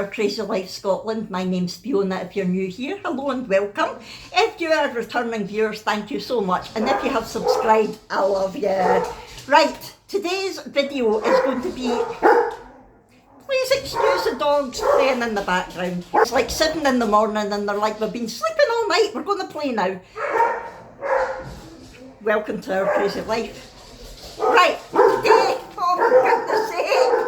our Crazy Life Scotland. My name's Fiona if you're new here. Hello and welcome. If you are returning viewers, thank you so much. And if you have subscribed, I love you. Right, today's video is going to be... Please excuse the dogs playing in the background. It's like 7 in the morning and they're like, we've been sleeping all night, we're going to play now. Welcome to our crazy life. Right, today, oh for goodness sake.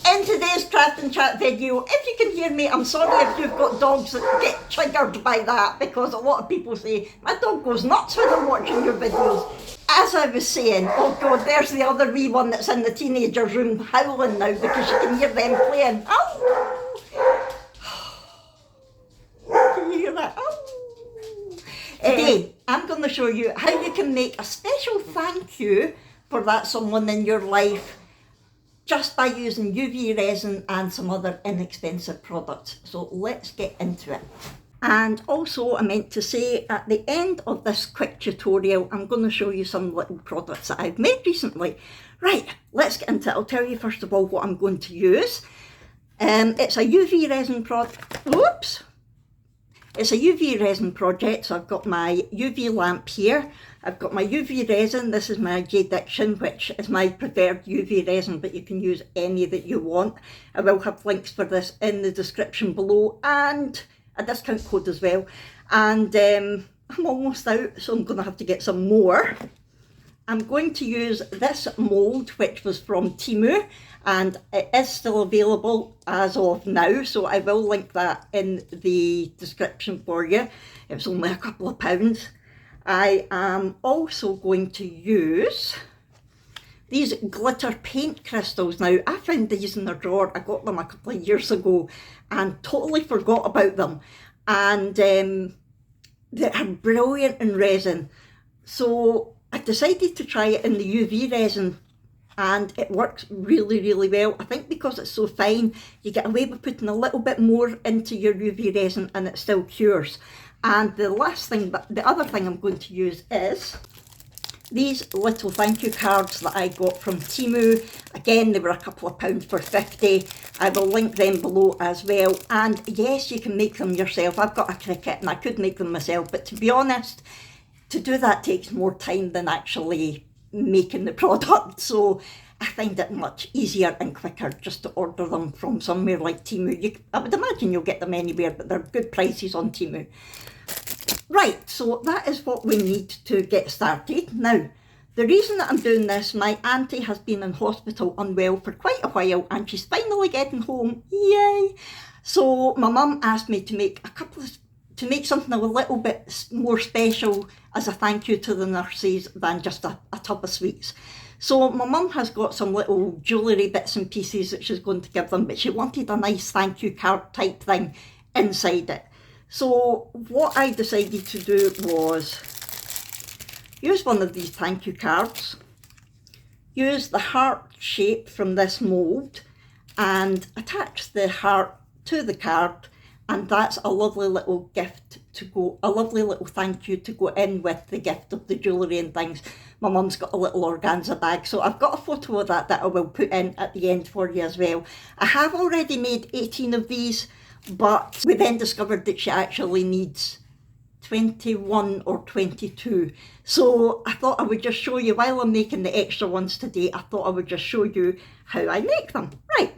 In today's Craft and Chat video, if you can hear me, I'm sorry if you've got dogs that get triggered by that, because a lot of people say, my dog goes nuts when I'm watching your videos. As I was saying, oh God, there's the other wee one that's in the teenager's room howling now because you can hear them playing. Oh! Can you hear that? Oh! Today, I'm going to show you how you can make a special thank you for that someone in your life just by using UV resin and some other inexpensive products. So let's get into it. And also I meant to say at the end of this quick tutorial, I'm going to show you some little products that I've made recently. Right, let's get into it. I'll tell you first of all what I'm going to use. It's a UV resin product. Whoops! It's a UV resin project, so I've got my UV lamp here. I've got my UV resin. This is my JDiction, which is my preferred UV resin, but you can use any that you want. I will have links for this in the description below and a discount code as well. And I'm almost out, so I'm going to have to get some more. I'm going to use this mould, which was from Temu, and it is still available as of now, so I will link that in the description for you. It was only a couple of pounds. I am also going to use these glitter paint crystals. Now, I found these in the drawer. I got them a couple of years ago and totally forgot about them. And they are brilliant in resin. So I decided to try it in the UV resin and it works really, really well. I think because it's so fine, you get away with putting a little bit more into your UV resin and it still cures. And the other thing I'm going to use is these little thank you cards that I got from Temu. Again, they were a couple of pounds for 50. I will link them below as well. And yes, you can make them yourself. I've got a Cricut and I could make them myself, but to be honest, to do that takes more time than actually making the product. So I find it much easier and quicker just to order them from somewhere like Temu. I would imagine you'll get them anywhere, but they're good prices on Temu. Right, so that is what we need to get started. Now, the reason that I'm doing this, my auntie has been in hospital unwell for quite a while and she's finally getting home. Yay! So my mum asked me to make something a little bit more special as a thank you to the nurses than just a tub of sweets. So my mum has got some little jewellery bits and pieces that she's going to give them, but she wanted a nice thank you card type thing inside it. So what I decided to do was use one of these thank you cards, use the heart shape from this mould and attach the heart to the card, and that's a lovely little gift to go, a lovely little thank you to go in with the gift of the jewellery and things. My mum's got a little organza bag, so I've got a photo of that I will put in at the end for you as well. I have already made 18 of these, but we then discovered that she actually needs 21 or 22. So I thought I would just show you, while I'm making the extra ones today, I thought I would just show you how I make them. Right,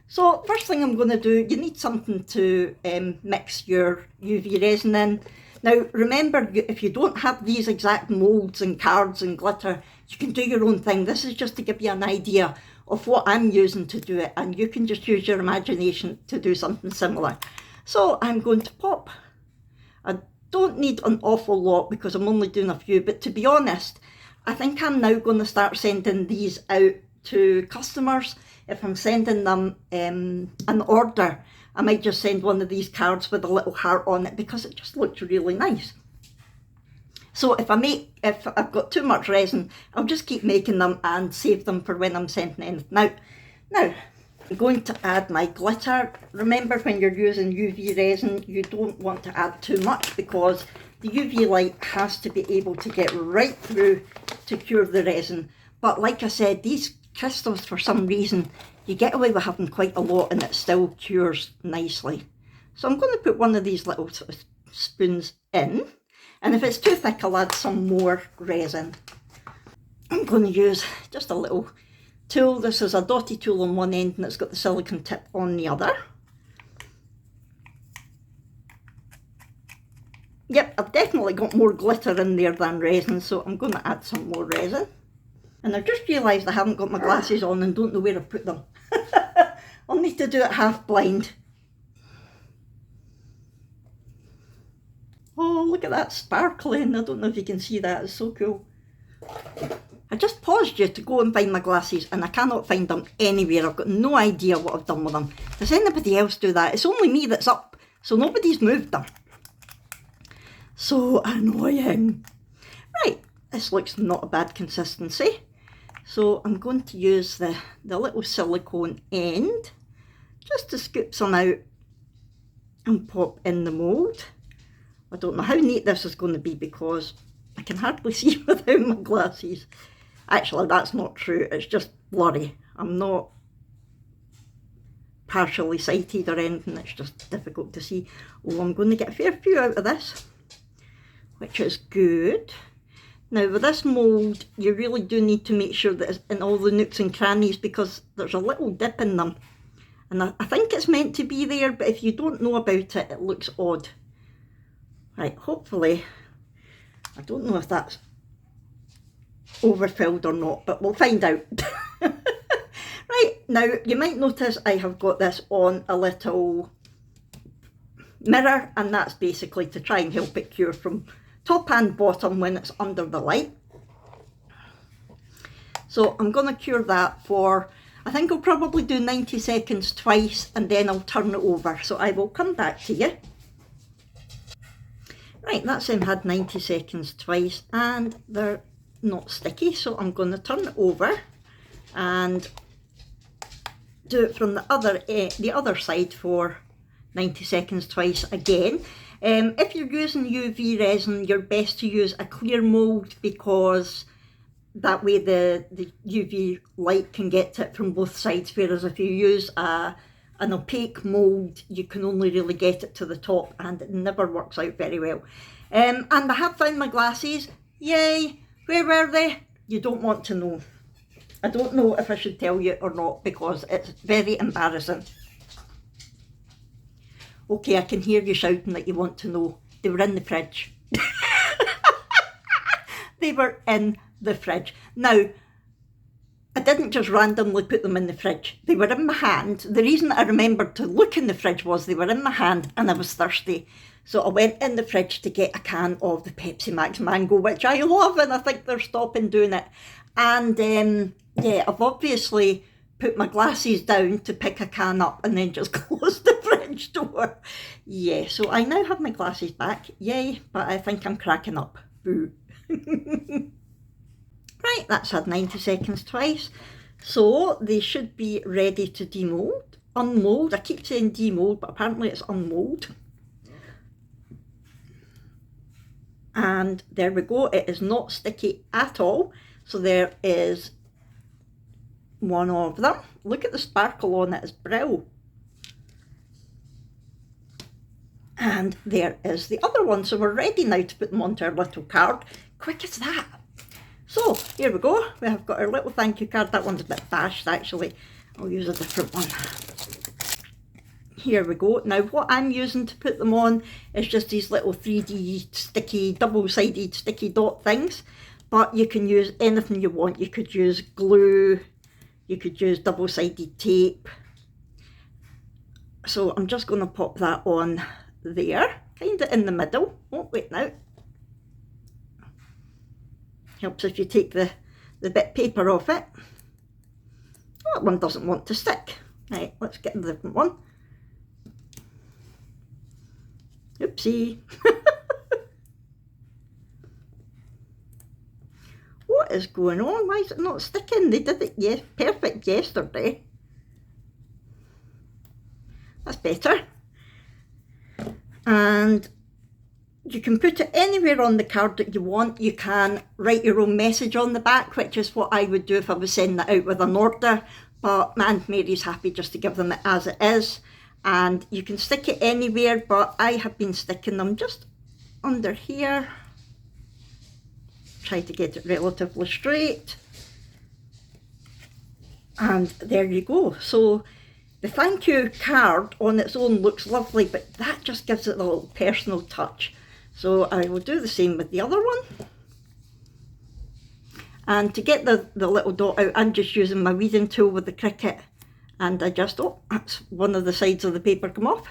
so first thing I'm going to do, you need something to mix your UV resin in. Now remember, if you don't have these exact moulds and cards and glitter, you can do your own thing. This is just to give you an idea of what I'm using to do it, and you can just use your imagination to do something similar. So I'm going to pop. I don't need an awful lot because I'm only doing a few, but to be honest, I think I'm now going to start sending these out to customers. If I'm sending them an order, I might just send one of these cards with a little heart on it because it just looks really nice. So if I've got too much resin, I'll just keep making them and save them for when I'm sending anything out. Now, I'm going to add my glitter. Remember, when you're using UV resin, you don't want to add too much because the UV light has to be able to get right through to cure the resin. But like I said, these crystals, for some reason, you get away with having quite a lot and it still cures nicely. So I'm going to put one of these little sort of spoons in, and if it's too thick I'll add some more resin. I'm going to use just a little tool. This is a dotty tool on one end and it's got the silicone tip on the other. Yep, I've definitely got more glitter in there than resin, so I'm going to add some more resin. And I've just realised I haven't got my glasses on and don't know where I've put them. I'll need to do it half blind. Oh, look at that sparkling. I don't know if you can see that, it's so cool. I just paused you to go and find my glasses and I cannot find them anywhere. I've got no idea what I've done with them. Does anybody else do that? It's only me that's up, so nobody's moved them. So annoying. Right, this looks not a bad consistency. So I'm going to use the little silicone end just to scoop some out and pop in the mould. I don't know how neat this is going to be because I can hardly see without my glasses. Actually, that's not true, it's just blurry. I'm not partially sighted or anything, it's just difficult to see. Oh, I'm going to get a fair few out of this, which is good. Now with this mould, you really do need to make sure that it's in all the nooks and crannies because there's a little dip in them. And I think it's meant to be there, but if you don't know about it, it looks odd. Right, hopefully, I don't know if that's overfilled or not, but we'll find out. Right, now you might notice I have got this on a little mirror, and that's basically to try and help it cure from top and bottom when it's under the light. So I'm going to cure that for, I think I'll probably do 90 seconds twice and then I'll turn it over. So I will come back to you. Right, that's had 90 seconds twice and they're not sticky, so I'm going to turn it over and do it from the other side for 90 seconds twice again. If you're using UV resin, you're best to use a clear mould because that way the UV light can get to it from both sides, whereas if you use an opaque mould, you can only really get it to the top and it never works out very well. And I have found my glasses. Yay! Where were they? You don't want to know. I don't know if I should tell you or not because it's very embarrassing. Okay, I can hear you shouting that you want to know. They were in the fridge. They were in the fridge. Now, I didn't just randomly put them in the fridge. They were in my hand. The reason I remembered to look in the fridge was they were in my hand and I was thirsty. So I went in the fridge to get a can of the Pepsi Max Mango, which I love, and I think they're stopping doing it. And yeah, I've obviously put my glasses down to pick a can up and then just close the fridge door. Yeah, so I now have my glasses back. Yay, but I think I'm cracking up. Boo. Right, that's had 90 seconds twice. So they should be ready to demold. Unmold. I keep saying demold, but apparently it's unmold. And there we go. It is not sticky at all. So there is one of them. Look at the sparkle on it, it's brilliant. And there is the other one. So we're ready now to put them onto our little card. Quick as that. So here we go. We have got our little thank you card. That one's a bit bashed actually. I'll use a different one. Here we go. Now what I'm using to put them on is just these little 3D sticky, double-sided sticky dot things. But you can use anything you want. You could use glue. You could use double-sided tape. So I'm just going to pop that on there. Kind of in the middle. Oh, wait now. Helps if you take the bit paper off it. Oh, that one doesn't want to stick. Right, let's get a different one. Oopsie. What is going on? Why is it not sticking? They did it perfect yesterday. That's better. And you can put it anywhere on the card that you want. You can write your own message on the back, which is what I would do if I was sending it out with an order, but my Aunt Mary's happy just to give them it as it is. And you can stick it anywhere, but I have been sticking them just under here. Try to get it relatively straight. And there you go. So the thank you card on its own looks lovely, but that just gives it a little personal touch. So I will do the same with the other one. And to get the little dot out, I'm just using my weeding tool with the Cricut. And I just, oh, that's one of the sides of the paper come off.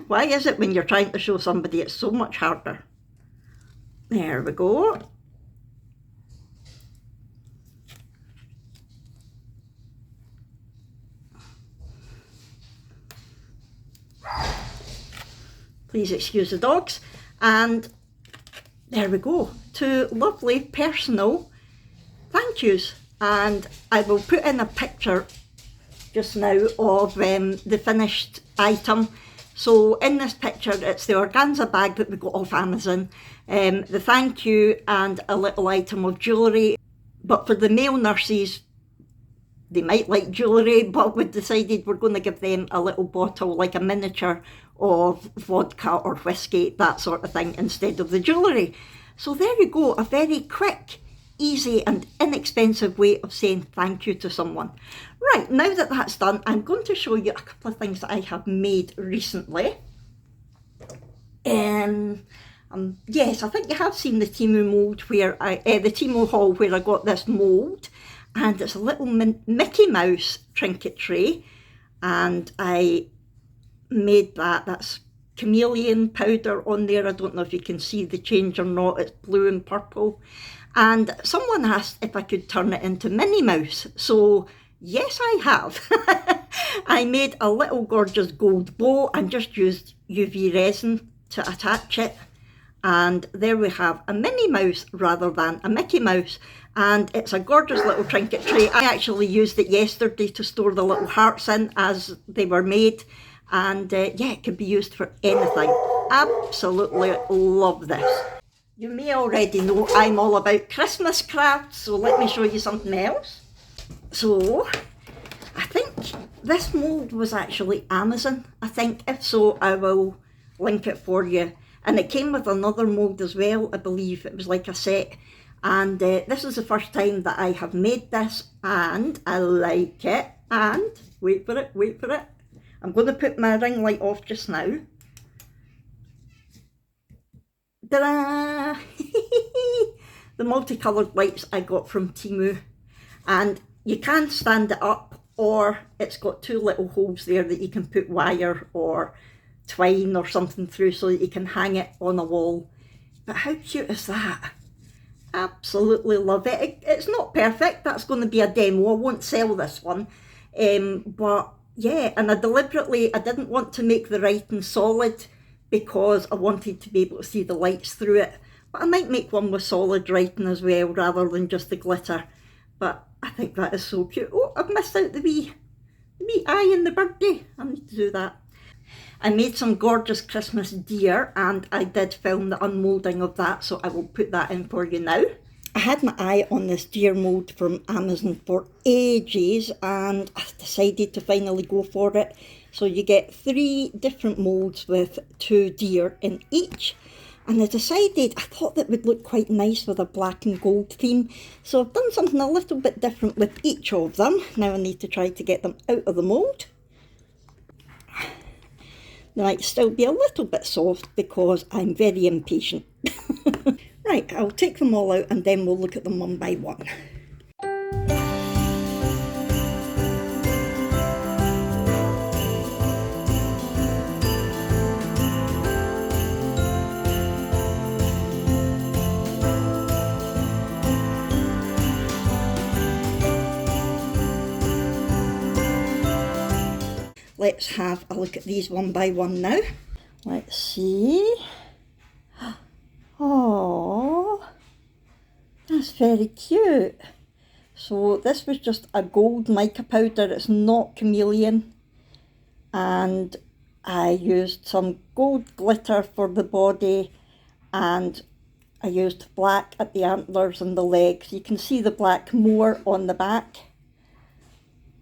Why is it when you're trying to show somebody it's so much harder? There we go. Please excuse the dogs. And there we go. 2 lovely personal thank yous. And I will put in a picture just now of the finished item. So in this picture, it's the organza bag that we got off Amazon, the thank you and a little item of jewellery. But for the male nurses, they might like jewellery, but we decided we're going to give them a little bottle, like a miniature of vodka or whiskey, that sort of thing, instead of the jewellery. So there you go, a very quick, easy and inexpensive way of saying thank you to someone. Right, now that that's done, I'm going to show you a couple of things that I have made recently. Yes, I think you have seen the Temu mould where the Temu haul where I got this mould, and it's a little Mickey Mouse trinket tray, and I made that. That's chameleon powder on there. I don't know if you can see the change or not. It's blue and purple. And someone asked if I could turn it into Minnie Mouse. So yes, I have. I made a little gorgeous gold bow and just used UV resin to attach it. And there we have a Minnie Mouse rather than a Mickey Mouse. And it's a gorgeous little trinket tray. I actually used it yesterday to store the little hearts in as they were made. And yeah, it can be used for anything. Absolutely love this. You may already know I'm all about Christmas crafts, so let me show you something else. So, I think this mould was actually Amazon, I think. If so, I will link it for you. And it came with another mould as well, I believe. It was like a set. And this is the first time that I have made this, and I like it. And, wait for it. I'm going to put my ring light off just now. Ta-da! The multicoloured lights I got from Temu. And you can stand it up, or it's got 2 little holes there that you can put wire or twine or something through so that you can hang it on a wall. But how cute is that? Absolutely love it. It's not perfect. That's going to be a demo. I won't sell this one. But yeah, and I didn't want to make the writing solid because I wanted to be able to see the lights through it. But I might make one with solid writing as well rather than just the glitter. But I think that is so cute. Oh, I've missed out the wee eye in the birdie. I need to do that. I made some gorgeous Christmas deer and I did film the unmoulding of that, so I will put that in for you now. I had my eye on this deer mould from Amazon for ages and I decided to finally go for it. So you get 3 different moulds with 2 deer in each. And I thought that would look quite nice with a black and gold theme. So I've done something a little bit different with each of them. Now I need to try to get them out of the mould. They might still be a little bit soft because I'm very impatient. Right, I'll take them all out and then we'll look at them one by one. Let's have a look at these one by one now. Let's see. Oh, that's very cute. So this was just a gold mica powder. It's not chameleon. And I used some gold glitter for the body, and I used black at the antlers and the legs. You can see the black more on the back.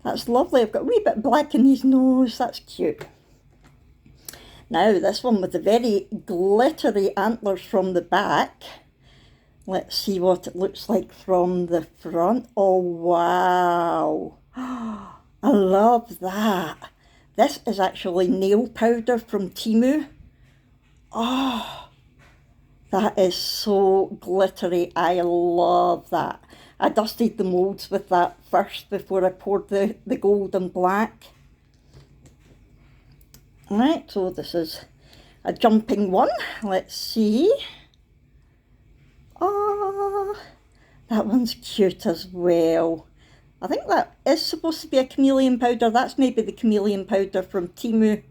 That's lovely. I've got a wee bit of black in his nose. That's cute. Now this one with the very glittery antlers from the back. Let's see what it looks like from the front. Oh wow. I love that. This is actually nail powder from Temu. Oh, that is so glittery. I love that. I dusted the moulds with that first before I poured the gold and black. Alright, so this is a jumping one. Let's see. Oh, that one's cute as well. I think that is supposed to be a chameleon powder. That's maybe the chameleon powder from Temu.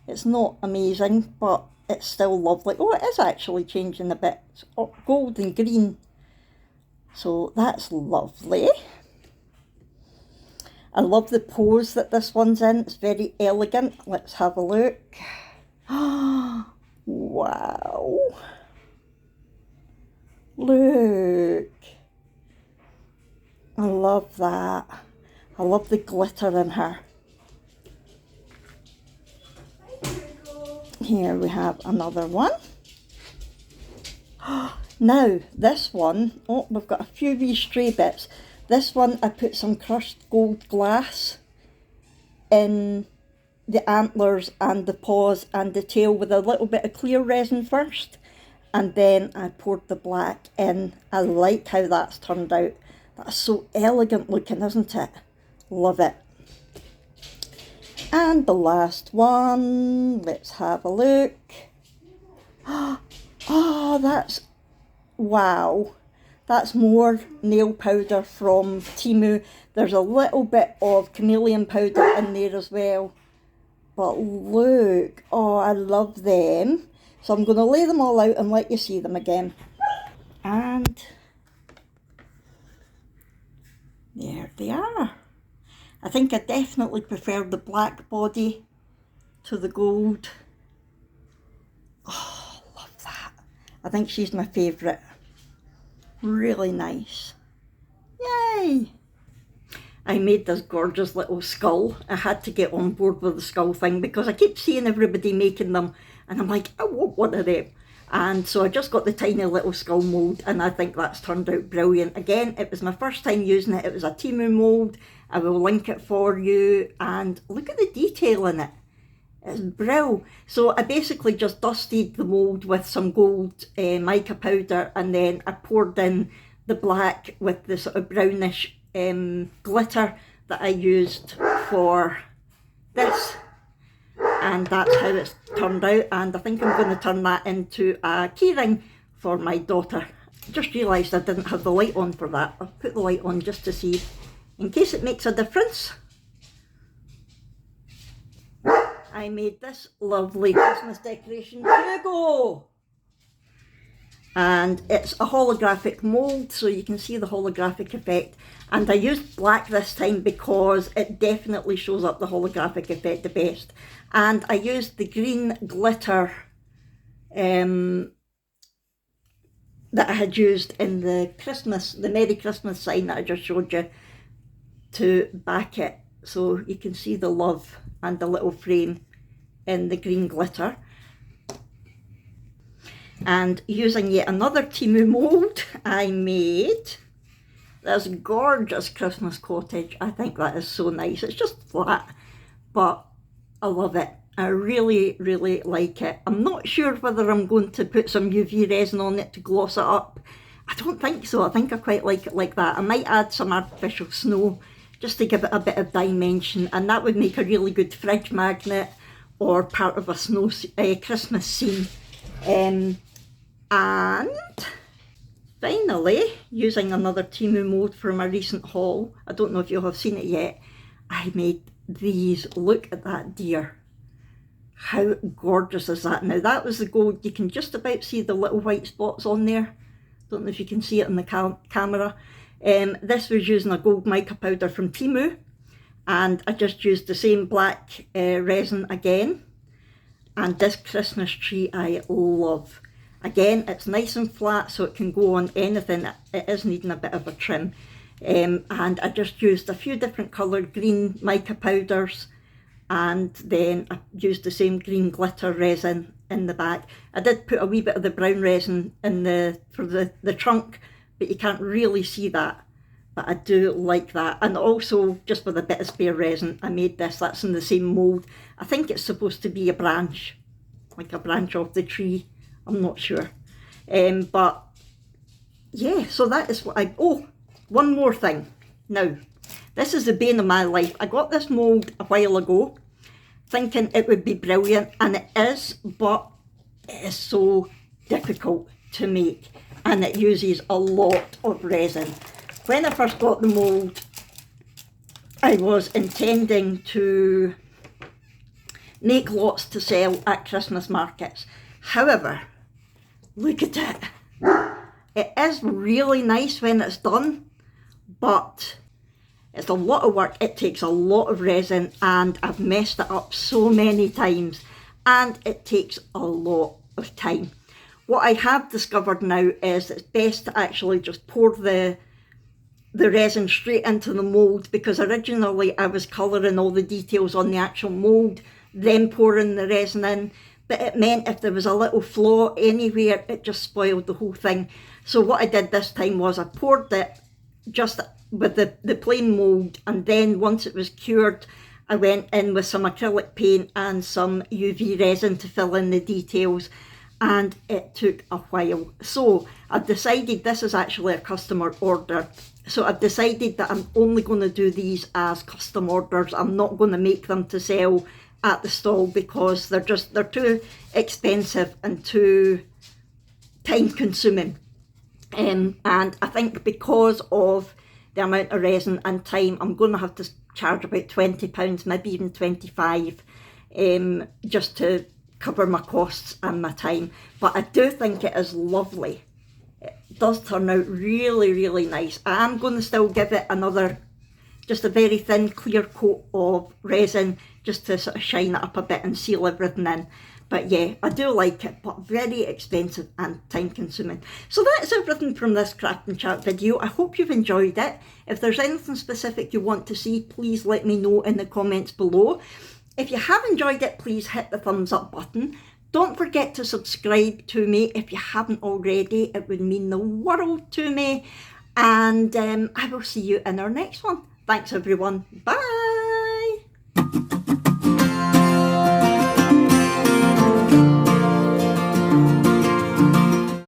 It's not amazing, but it's still lovely. Oh, it is actually changing a bit. It's gold and green. So that's lovely. I love the pose that this one's in. It's very elegant. Let's have a look. Wow. Look. I love that. I love the glitter in her. Here we have another one. Now, this one, oh, we've got a few wee stray bits. This one, I put some crushed gold glass in the antlers and the paws and the tail with a little bit of clear resin first. And then I poured the black in. I like how that's turned out. That's so elegant looking, isn't it? Love it. And the last one, let's have a look. Oh, that's, wow. That's more nail powder from Temu. There's a little bit of chameleon powder in there as well. But look, oh, I love them. So I'm going to lay them all out and let you see them again. And there they are. I think I definitely prefer the black body to the gold. Oh, love that. I think she's my favourite. Really nice. Yay! I made this gorgeous little skull. I had to get on board with the skull thing because I keep seeing everybody making them and I'm like, I want one of them. And so I just got the tiny little skull mould and I think that's turned out brilliant. Again, it was my first time using it. It was a Temu mould. I will link it for you and look at the detail in it. It's brill. So I basically just dusted the mould with some gold mica powder and then I poured in the black with the sort of brownish glitter that I used for this. And that's how it's turned out, and I think I'm going to turn that into a keyring for my daughter. I just realised I didn't have the light on for that. I'll put the light on just to see, in case it makes a difference. I made this lovely Christmas decoration. Here you go! And it's a holographic mould, so you can see the holographic effect. And I used black this time because it definitely shows up the holographic effect the best. And I used the green glitter that I had used in the Merry Christmas sign that I just showed you to back it. So you can see the love and the little frame in the green glitter. And using yet another Temu mould, I made this gorgeous Christmas cottage. I think that is so nice. It's just flat, but I love it. I really, really like it. I'm not sure whether I'm going to put some UV resin on it to gloss it up. I don't think so. I think I quite like it like that. I might add some artificial snow just to give it a bit of dimension, and that would make a really good fridge magnet or part of a Christmas scene. And finally, using another Temu mould from a recent haul, I don't know if you have seen it yet, I made these. Look at that deer. How gorgeous is that? Now that was the gold. You can just about see the little white spots on there. Don't know if you can see it in the camera. This was using a gold mica powder from Temu, and I just used the same black resin again. And this Christmas tree I love. Again, it's nice and flat so it can go on anything. It is needing a bit of a trim. And I just used a few different coloured green mica powders, and then I used the same green glitter resin in the back. I did put a wee bit of the brown resin in for the trunk, but you can't really see that. But I do like that. And also, just with a bit of spare resin, I made this. That's in the same mould. I think it's supposed to be a branch, like a branch of the tree. I'm not sure. But yeah, so that is what oh, one more thing. Now, this is the bane of my life. I got this mould a while ago, thinking it would be brilliant, and it is, but it is so difficult to make, and it uses a lot of resin. When I first got the mould, I was intending to make lots to sell at Christmas markets. However, look at it. It is really nice when it's done, but it's a lot of work. It takes a lot of resin, and I've messed it up so many times, and it takes a lot of time. What I have discovered now is it's best to actually just pour the resin straight into the mould, because originally I was colouring all the details on the actual mould, then pouring the resin in, but it meant if there was a little flaw anywhere, it just spoiled the whole thing. So what I did this time was I poured it just with the plain mould, and then once it was cured, I went in with some acrylic paint and some UV resin to fill in the details, and it took a while. So I've decided, this is actually a customer order, so I've decided that I'm only going to do these as custom orders. I'm not going to make them to sell at the stall, because they're too expensive and too time consuming. And I think because of the amount of resin and time, I'm going to have to charge about £20, maybe even 25, just to cover my costs and my time. But I do think it is lovely. It does turn out really, really nice. I am going to still give it another, just a very thin clear coat of resin, just to sort of shine it up a bit and seal everything in. But yeah, I do like it, but very expensive and time consuming. So that's everything from this craft and chat video. I hope you've enjoyed it. If there's anything specific you want to see, please let me know in the comments below. If you have enjoyed it, please hit the thumbs up button. Don't forget to subscribe to me if you haven't already. It would mean the world to me. And I will see you in our next one. Thanks everyone. Bye.